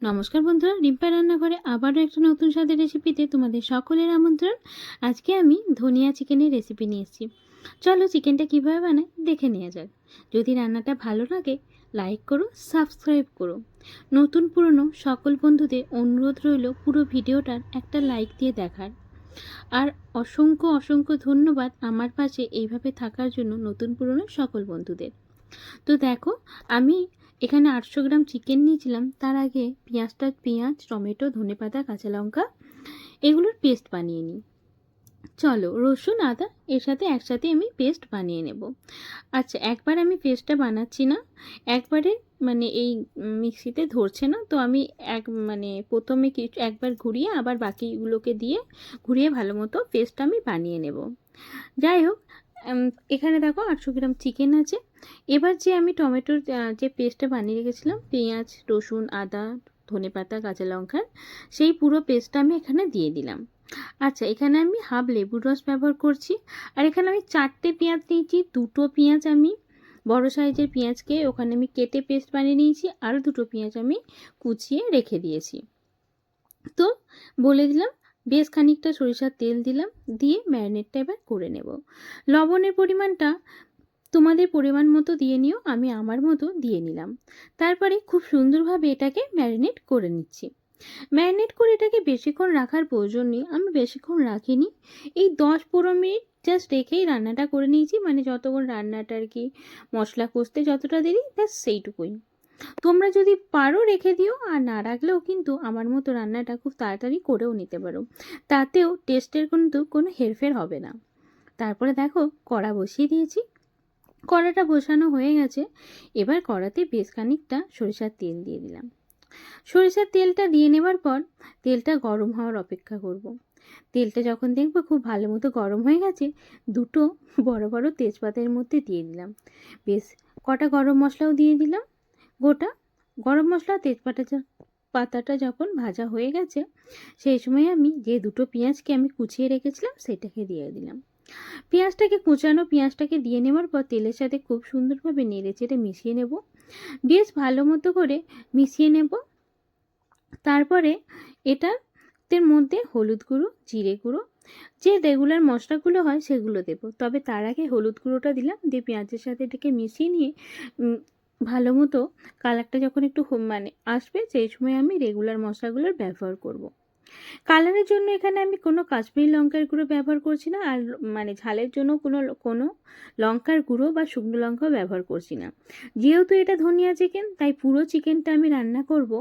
নমস্কার বন্ধুরা, রিম্পা রান্নাঘরে আবারও একটা নতুন স্বাদের রেসিপিতে তোমাদের সকলের আমন্ত্রণ। আজকে আমি ধনিয়া চিকেনের রেসিপি নিয়ে এসেছি। চলো চিকেনটা কীভাবে বানাই দেখে নেওয়া যাক। যদি রান্নাটা ভালো লাগে লাইক করো, সাবস্ক্রাইব করো। নতুন পুরনো সকল বন্ধুদের অনুরোধ রইল পুরো ভিডিওটার একটা লাইক দিয়ে দেখার। আর অসংখ্য অসংখ্য ধন্যবাদ আমার পাশে এইভাবে থাকার জন্য নতুন পুরনো সকল বন্ধুদের। তো দেখো, আমি এখানে 800 গ্রাম চিকেন নিয়েছিলাম। তার আগে পেঁয়াজ, টমেটো, ধনেপাতা, কাঁচা লঙ্কা এগুলোর পেস্ট বানিয়ে নিই। চলো, রসুন আদা এর সাথে একসাথে আমি পেস্ট বানিয়ে নেব। আচ্ছা, একবার আমি পেস্টটা বানাচ্ছি না, একবারে এই মিক্সিতে ধরছে না, তো আমি প্রথমে কিছু একবার ঘুরিয়ে আবার বাকিগুলোকে দিয়ে ঘুরিয়ে ভালো মতো পেস্টটা আমি বানিয়ে নেব। যাই হোক, এখানে দেখো 800 গ্রাম চিকেন আছে। এবার যে আমি টমেটোর যে পেস্টটা বানিয়ে রেখেছিলাম, পেঁয়াজ, রসুন, আদা, ধনেপাতা, কাঁচা লঙ্কার, সেই পুরো পেস্টটা আমি এখানে দিয়ে দিলাম। আচ্ছা, এখানে আমি হাফ লেবুর রস ব্যবহার করছি। আর এখানে আমি 4টে পেঁয়াজ নিয়েছি। 2টো পেঁয়াজ আমি বড় সাইজের পেঁয়াজকে ওখানে আমি কেটে পেস্ট বানিয়ে নিয়েছি, আর 2টো পেঁয়াজ আমি কুচিয়ে রেখে দিয়েছি। তো বলে দিলাম, বেশ খানিকটা সরিষার তেল দিলাম, দিয়ে ম্যারিনেটটা এবার করে নেব। লবণের পরিমাণটা তোমাদের পরিমাণ মতো দিয়ে নিও, আমি আমার মতো দিয়ে নিলাম। তারপরে খুব সুন্দরভাবে এটাকে ম্যারিনেট করে নিচ্ছি। ম্যারিনেট করে এটাকে বেশিক্ষণ রাখার প্রয়োজন নেই, আমি বেশিক্ষণ রাখিনি। এই 10-15 মিনিট জাস্ট রেখেই রান্নাটা করে নিয়েছি, যতক্ষণ রান্নাটা আর কি মশলা কষতে যতটা দেরি, ব্যাস সেইটুকুই। তোমরা যদি পারো রেখে দিও, আর না রাখলেও কিন্তু আমার মতো রান্নাটা খুব তাড়াতাড়ি করেও নিতে পারো, তাতেও টেস্টের কিন্তু কোনো হেরফের হবে না। তারপরে দেখো, কড়া বসিয়ে দিয়েছি। কড়াটা বসানো হয়ে গেছে। এবার কড়াতে বেশ খানিকটা সরিষার তেল দিয়ে দিলাম। সরিষার তেলটা দিয়ে নেবার পর তেলটা গরম হওয়ার অপেক্ষা করব। তেলটা যখন দেখবো খুব ভালো মতো গরম হয়ে গেছে, 2টো বড় বড় তেজপাতার মধ্যে দিয়ে দিলাম। বেশ কটা গরম মশলাও দিয়ে দিলাম গোটা। গরম মশলা পাতাটা যখন ভাজা হয়ে গেছে, সেই সময় আমি যে 2টো পেঁয়াজকে আমি কুচিয়ে রেখেছিলাম সেটাকে দিয়ে দিলাম। পেঁয়াজটাকে দিয়ে নেওয়ার পর তেলের সাথে খুব সুন্দরভাবে নেড়ে চেড়ে মিশিয়ে নেব। বেশ ভালো মতো করে মিশিয়ে নেব। তারপরে এটার মধ্যে হলুদ গুঁড়ো, জিরে গুঁড়ো, যে রেগুলার মশলাগুলো হয় সেগুলো দেব। তবে তার আগে হলুদ গুঁড়োটা দিলাম, দিয়ে পেঁয়াজের সাথে এটাকে মিশিয়ে নিয়ে ভালো মতো কালারটা যখন একটু আসবে, সেই সময় আমি রেগুলার মশলাগুলোর ব্যবহার করব। কালারের জন্য এখানে আমি কোনো কাশ্মীরি লঙ্কার গুঁড়ো ব্যবহার করছি না, আর ঝালের জন্য কোনো লঙ্কার গুঁড়ো বা শুকনো লঙ্কাও ব্যবহার করছি না। যেহেতু এটা ধনিয়া চিকেন, তাই পুরো চিকেনটা আমি রান্না করব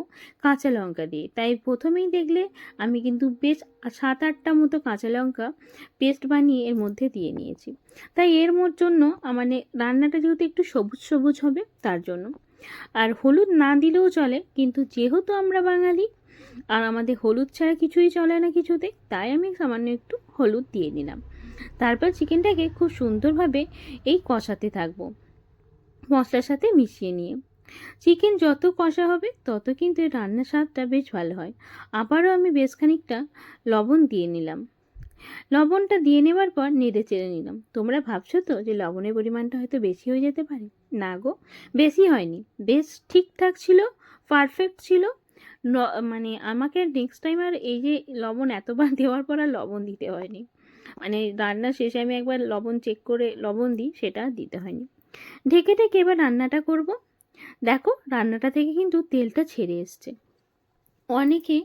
কাঁচা লঙ্কা দিয়ে। তাই প্রথমেই দেখলে আমি কিন্তু বেশ 7-8টা মতো কাঁচা লঙ্কা পেস্ট বানিয়ে এর মধ্যে দিয়ে নিয়েছি। তাই এর জন্য রান্নাটা যেহেতু একটু সবুজ সবুজ হবে, তার জন্য। আর হলুদ না দিলেও চলে, কিন্তু যেহেতু আমরা বাঙালি আর আমাদের হলুদ ছাড়া কিছুই চলে না কিছুতে, তাই আমি সামান্য একটু হলুদ দিয়ে দিলাম। তারপর চিকেনটাকে খুব সুন্দরভাবে কষাতে থাকবো, মশলার সাথে মিশিয়ে নিয়ে। চিকেন যত কষা হবে তত কিন্তু এর রান্নার স্বাদটা বেশ ভালো হয়। আবারও আমি বেশ খানিকটা লবণ দিয়ে নিলাম। লবণটা দিয়ে নেওয়ার পর নেড়ে চেড়ে নিলাম। তোমরা ভাবছো তো যে লবণের পরিমাণটা হয়তো বেশি হয়ে যেতে পারে। না গো, বেশি হয়নি, বেশ ঠিকঠাক ছিল, পারফেক্ট ছিল। আমাকে নেক্সট টাইম আর এই যে লবণ এতবার দেওয়ার পর আর লবণ দিতে হয়নি। রান্না শেষে আমি একবার লবণ চেক করে লবণ দিই, সেটা দিতে হয়নি। ঢেকে ঢেকে এবার রান্নাটা করব। দেখো, রান্নাটা থেকে কিন্তু তেলটা ছেড়ে এসছে। অনেকে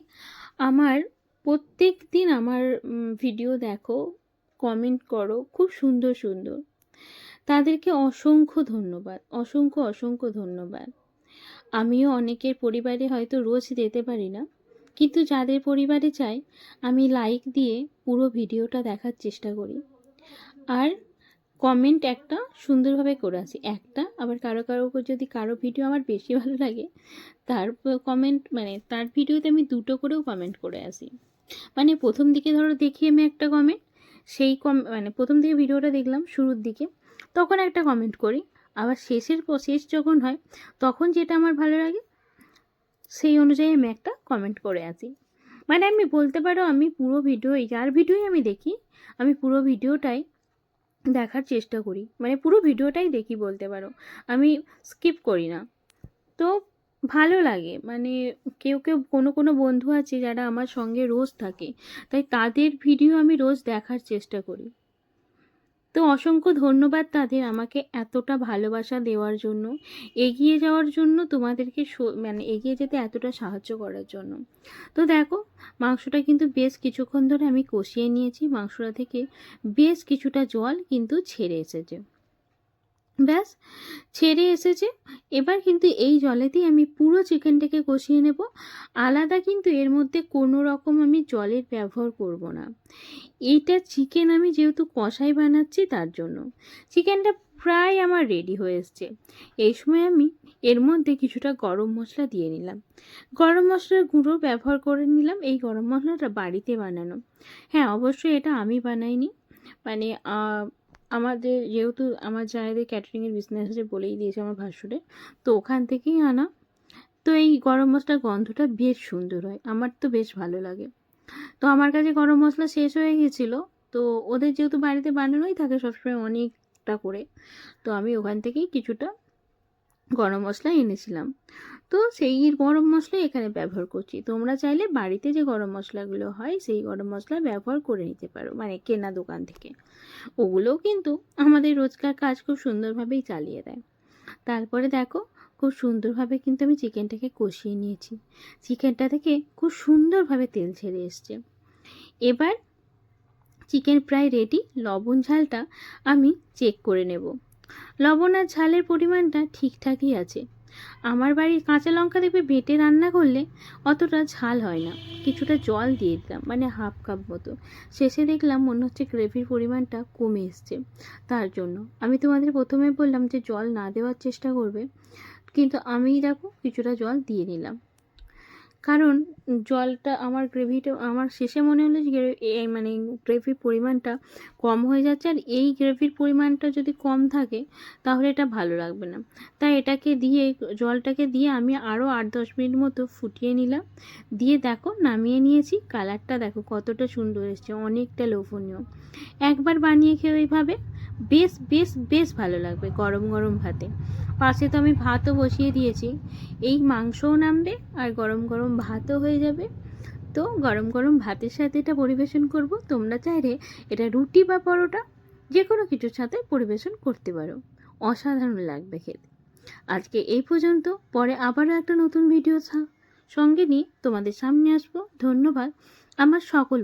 আমার প্রত্যেক দিন আমার ভিডিও দেখো, কমেন্ট করো খুব সুন্দর সুন্দর, তাদেরকে অসংখ্য ধন্যবাদ, অসংখ্য অসংখ্য ধন্যবাদ। আমিও অনেকের পরিবারে হয়তো রোজ যেতে পারি না, কিন্তু যাদের পরিবারে চাই আমি লাইক দিয়ে পুরো ভিডিওটা দেখার চেষ্টা করি। আর কমেন্ট একটা সুন্দরভাবে করে আসি একটা। আবার কারো যদি কারো ভিডিও আমার বেশি ভালো লাগে, তার কমেন্ট তার ভিডিওতে আমি 2টো করেও কমেন্ট করে আসি। প্রথম দিকে ধরো দেখি আমি একটা কমেন্ট, সেই প্রথম দিকে ভিডিওটা দেখলাম শুরুর দিকে, তখন একটা কমেন্ট করি। আবার শেষ যখন হয়, তখন যেটা আমার ভালো লাগে সেই অনুযায়ী আমি একটা কমেন্ট করে আসি। আমি বলতে পারো আমি পুরো যার ভিডিওই আমি দেখি, আমি পুরো ভিডিওটাই দেখার চেষ্টা করি, পুরো ভিডিওটাই দেখি বলতে পারো, আমি স্কিপ করি না। তো ভালো লাগে। মানে কেউ, কেউ কোনো বন্ধু আছে যারা আমার সঙ্গে রোজ থাকে। তাই তাদের ভিডিও আমি রোজ দেখার চেষ্টা করি। তো অসংখ্য ধন্যবাদ তাদের আমাকে এতটা ভালোবাসা দেওয়ার জন্য, এগিয়ে যাওয়ার জন্য, তোমাদেরকে মানে এগিয়ে যেতে এতটা সাহায্য করার জন্য। তো দেখো, মাংসটা কিন্তু বেশ কিছুক্ষণ ধরে আমি কষিয়ে নিয়েছি। মাংসটা থেকে বেশ কিছুটা জল কিন্তু ছেড়ে এসেছে। ব্যাস, ছেড়ে এসেছে। এবার কিন্তু এই জলেতেই আমি পুরো চিকেনটাকে কষিয়ে নেব। আলাদা কিন্তু এর মধ্যে কোনো রকম আমি জলের ব্যবহার করব না। এইটা চিকেন আমি যেহেতু কষাই বানাচ্ছি তার জন্য। চিকেনটা প্রায় আমার রেডি হয়ে এসছে। এই সময় আমি এর মধ্যে কিছুটা গরম মশলা দিয়ে নিলাম। গরম মশলার গুঁড়ো ব্যবহার করে নিলাম। এই গরম মশলাটা বাড়িতে বানানো। হ্যাঁ, অবশ্যই এটা আমি বানাইনি। মানে আমাদের যেহেতু আমার জায়েদের ক্যাটারিংয়ের বিজনেস আছে বলেই দিয়েছে আমার ভাসুরে, তো ওখান থেকেই আনা। তো এই গরম মশলার গন্ধটা বেশ সুন্দর হয়, আমার তো বেশ ভালো লাগে। তো আমার কাছে গরম মশলা শেষ হয়ে গেছিলো। তো ওদের যেহেতু বাড়িতে বানানোই থাকে সবসময় অনেকটা করে, তো আমি ওখান থেকেই কিছুটা গরম মশলা এনেছিলাম। তো সেই গরম মশলাই এখানে ব্যবহার করছি। তোমরা চাইলে বাড়িতে যে গরম মশলাগুলো হয় সেই গরম মশলা ব্যবহার করে নিতে পারো, মানে কেনা দোকান থেকে। ওগুলোও কিন্তু আমাদের রোজকার কাজ খুব সুন্দরভাবেই চালিয়ে দেয়। তারপরে দেখো, খুব সুন্দরভাবে কিন্তু আমি চিকেনটাকে কষিয়ে নিয়েছি। চিকেনটা থেকে খুব সুন্দরভাবে তেল ছেড়ে এসছে। এবার চিকেন প্রায় রেডি। লবণ ঝালটা আমি চেক করে নেব। লবণ আর ঝালের পরিমাণটা ঠিকঠাকই আছে। আমার বাড়ির কাঁচা লঙ্কা দেখবে বেটে রান্না করলে অতটা ঝাল হয় না। কিছুটা জল দিয়ে দিলাম, মানে হাফ কাপ মতো। শেষে দেখলাম মনে হচ্ছে গ্রেভির পরিমাণটা কমে এসছে। তার জন্য আমি তোমাদের প্রথমে বললাম যে জল না দেওয়ার চেষ্টা করবে, কিন্তু আমি দেখো কিছুটা জল দিয়ে নিলাম। কারণ জলটা আমার গ্রেভিটা আমার শেষে মনে হলো যে মানে গ্রেভির পরিমাণটা কম হয়ে যাচ্ছে। আর এই গ্রেভির পরিমাণটা যদি কম থাকে তাহলে এটা ভালো লাগবে না। তাই এটাকে দিয়ে, জলটাকে দিয়ে আমি আরও 8-10 মিনিট মতো ফুটিয়ে নিলাম। দিয়ে দেখো নামিয়ে নিয়েছি। কালারটা দেখো কতটা সুন্দর এসছে, অনেকটা লোভনীয়। একবার বানিয়ে খেয়ে এইভাবে, বেশ বেশ বেশ ভালো লাগবে গরম গরম ভাতে। পাশে তো আমি ভাতও বসিয়ে দিয়েছি। এই মাংসও নামবে আর গরম গরম ভাতও হয়ে যাবে। তো গরম গরম ভাতের সাথে এটা পরিবেশন করব। তোমরা চাইলে এটা রুটি বা পরোটা যে কোনো কিছুর সাথে পরিবেশন করতে পারো। অসাধারণ লাগবে খেতে। আজকে এই পর্যন্ত। পরে আবারও একটা নতুন ভিডিও সঙ্গে নিয়ে তোমাদের সামনে আসবো। ধন্যবাদ আমার সকল